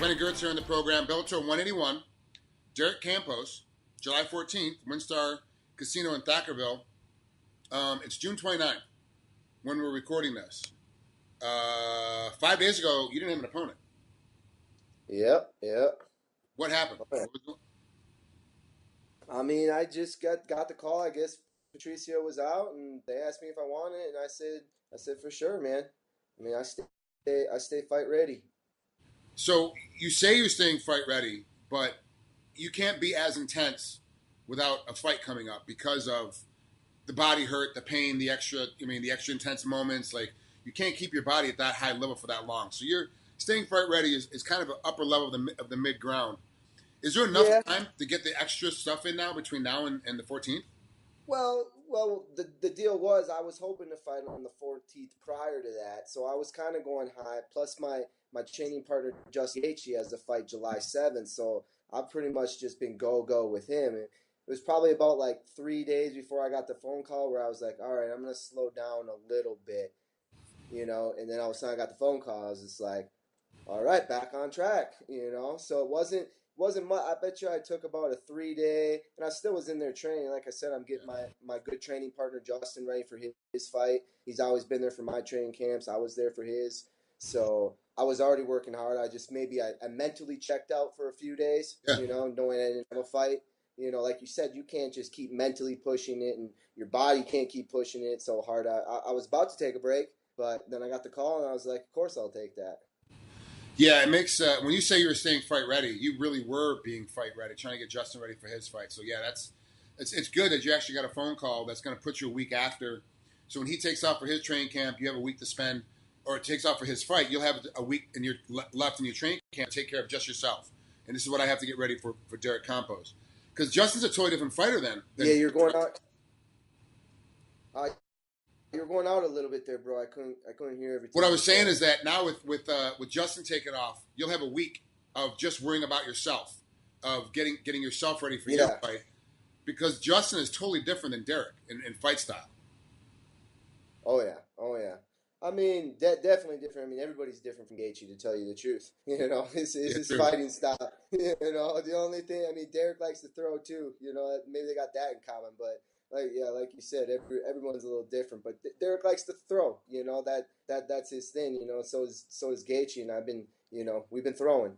Brandon Girtz here on the program. Bellator 181. Derek Campos, July 14th, Windstar Casino in Thackerville. It's June 29th when we're recording this. 5 days ago, you didn't have an opponent. Yep. What happened? Okay. I mean, I just got the call. I guess Patricio was out, and they asked me if I wanted it, and I said for sure, man. I mean, I stay fight ready. So you say you're staying fight ready, but you can't be as intense without a fight coming up because of the body hurt, the pain, the extra intense moments. Like, you can't keep your body at that high level for that long. So you're staying fight ready is kind of an upper level of the mid ground. Is there enough time to get the extra stuff in now between now and the 14th? Well, the deal was I was hoping to fight on the 14th prior to that, so I was kind of going high. Plus, my training partner Justin Gaethje has a fight July 7th, so I've pretty much just been go with him. And it was probably about like 3 days before I got the phone call where I was like, all right, I'm gonna slow down a little bit, And then all of a sudden I got the phone call. I was just like, all right, back on track, So it wasn't much. I bet you I took about a 3-day, and I still was in there training. Like I said, I'm getting my good training partner Justin ready for his fight. He's always been there for my training camps. I was there for his, so I was already working hard. I just I mentally checked out for a few days, knowing I didn't have a fight. Like you said, you can't just keep mentally pushing it, and your body can't keep pushing it so hard. I was about to take a break, but then I got the call, and I was like, of course I'll take that. Yeah, it makes when you say you were staying fight ready, you really were being fight ready, trying to get Justin ready for his fight. So yeah, it's good that you actually got a phone call that's going to put you a week after. So when he takes off for his training camp, you have a week to spend, or it takes off for his fight, you'll have a week left in your training camp to take care of just yourself. And this is what I have to get ready for Derek Campos, because Justin's a totally different fighter than you're going out. You're going out a little bit there, bro. I couldn't hear everything. What I was saying is that now with Justin taking off, you'll have a week of just worrying about yourself, of getting yourself ready for your fight, because Justin is totally different than Derek in fight style. Oh yeah. I mean, definitely different. I mean, everybody's different from Gaethje, to tell you the truth. His fighting style. The only thing, I mean, Derek likes to throw too. Maybe they got that in common, but. Like you said, everyone's a little different, but Derek likes to throw. That's his thing. So is Gaethje, and we've been throwing.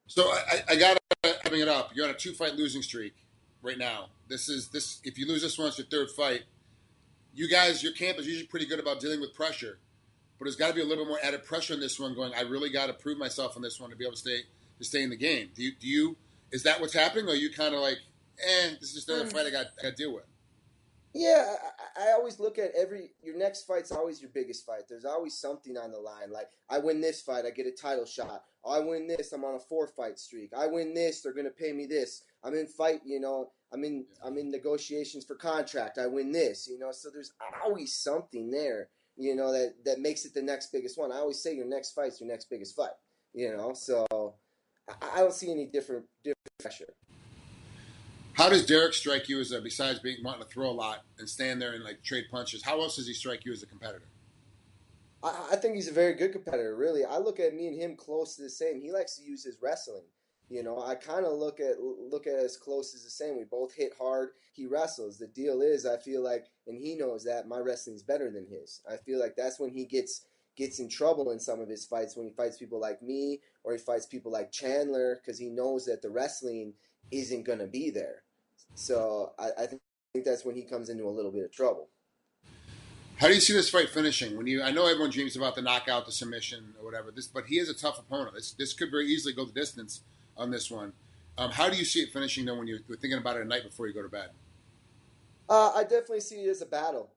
So I gotta bring it up. You're on a 2-fight losing streak right now. This. If you lose this one, it's your 3rd fight. You guys, your camp is usually pretty good about dealing with pressure, but there's got to be a little bit more added pressure in this one. Going, I really got to prove myself in this one to be able to stay in the game. Do you? Is that what's happening, or are you kind of like? This is just another fight I got to deal with. Yeah, I always look at your next fight's always your biggest fight. There's always something on the line. Like, I win this fight, I get a title shot. I win this, I'm on a 4-fight streak. I win this, they're gonna pay me this. I'm in fight, I'm in negotiations for contract. I win this, So there's always something there, that makes it the next biggest one. I always say your next fight's your next biggest fight, So I don't see any different pressure. How does Derek strike you besides wanting to throw a lot and stand there and like trade punches? How else does he strike you as a competitor? I think he's a very good competitor, really. I look at me and him close to the same. He likes to use his wrestling. I kind of look at it as close as the same. We both hit hard. He wrestles. The deal is, I feel like, and he knows that my wrestling's better than his. I feel like that's when he gets in trouble in some of his fights, when he fights people like me or he fights people like Chandler, because he knows that the wrestling isn't going to be there. So I think that's when he comes into a little bit of trouble. How do you see this fight finishing? I know everyone dreams about the knockout, the submission, or whatever. But he is a tough opponent. This could very easily go the distance on this one. How do you see it finishing, though, when you're thinking about it at night before you go to bed? I definitely see it as a battle.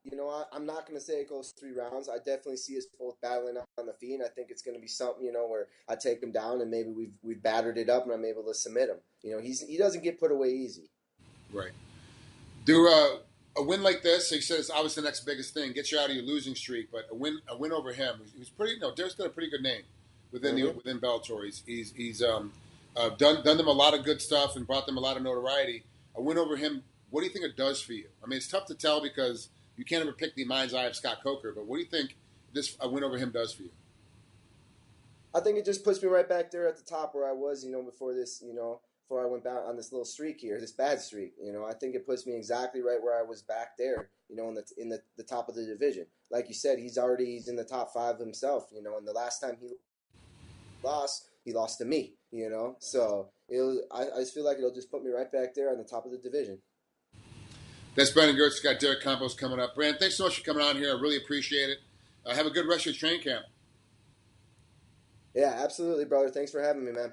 I'm not going to say it goes 3 rounds. I definitely see us both battling on the feet. And I think it's going to be something, where I take him down and maybe we've battered it up and I'm able to submit him. He doesn't get put away easy. Right. Do a win like this, he says, obviously the next biggest thing, gets you out of your losing streak, but a win over him, he's pretty. Derek's got a pretty good name within Bellator. He's done them a lot of good stuff and brought them a lot of notoriety. A win over him, what do you think it does for you? I mean, it's tough to tell because you can't ever pick the mind's eye of Scott Coker, but what do you think a win over him does for you? I think it just puts me right back there at the top where I was, before this, before I went back on this little streak here, this bad streak. I think it puts me exactly right where I was back there, in the top of the division. Like you said, he's in the top 5 himself, and the last time he lost to me, So I just feel like it'll just put me right back there on the top of the division. That's Brandon Girtz. Got Derek Campos coming up. Brandon, thanks so much for coming on here. I really appreciate it. Have a good rest of your training camp. Yeah, absolutely, brother. Thanks for having me, man.